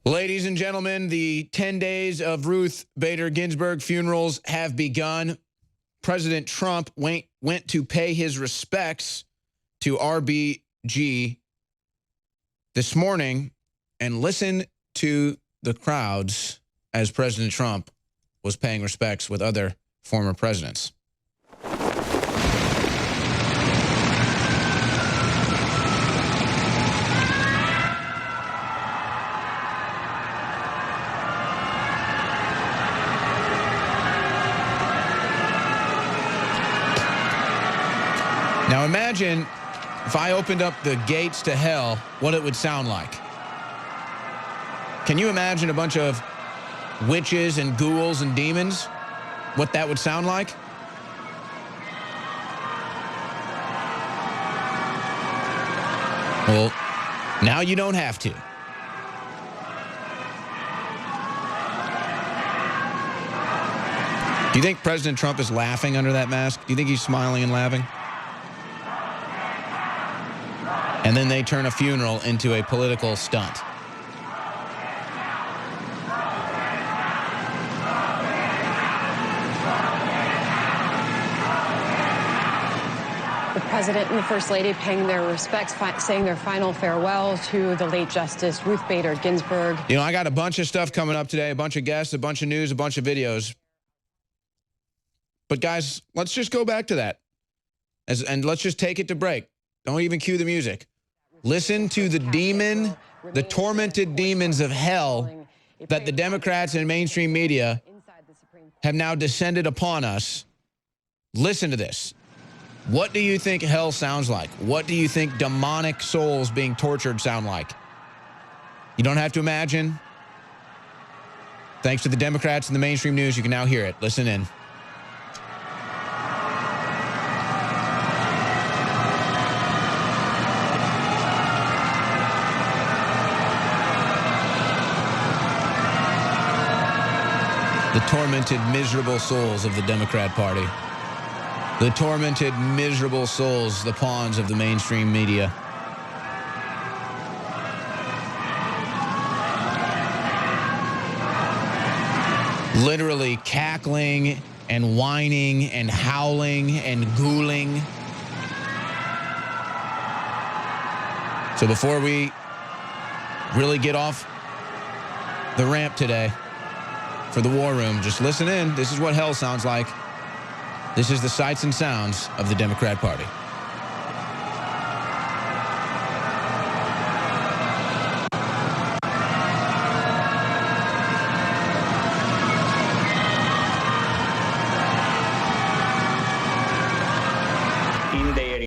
Ladies and gentlemen, the 10 days of Ruth Bader Ginsburg funerals have begun. President Trump went to pay his respects to RBG this morning, and listen to the crowds as President Trump was paying respects with other former presidents. Now imagine if I opened up the gates to hell, what it would sound like. Can you imagine a bunch of witches and ghouls and demons? What that would sound like? Well, now you don't have to. Do you think President Trump is laughing under that mask? Do you think he's smiling and laughing? And then they turn a funeral into a political stunt. The President and the First Lady paying their respects, saying their final farewell to the late Justice Ruth Bader Ginsburg. You know, I got a bunch of stuff coming up today, a bunch of guests, a bunch of news, a bunch of videos. But guys, let's just go back to that. And let's just take it to break. Don't even cue the music. Listen to the demon, the tormented demons of hell that the Democrats and mainstream media have now descended upon us. Listen to this. What do you think hell sounds like? What do you think demonic souls being tortured sound like? You don't have to imagine. Thanks to the Democrats and the mainstream news, you can now hear it. Listen in. The tormented, miserable souls of the Democrat Party. The tormented, miserable souls, the pawns of the mainstream media. Literally cackling and whining and howling and ghouling. So before we really get off the ramp today, for the war room, just listen in. This is what hell sounds like. This is the sights and sounds of the Democrat Party.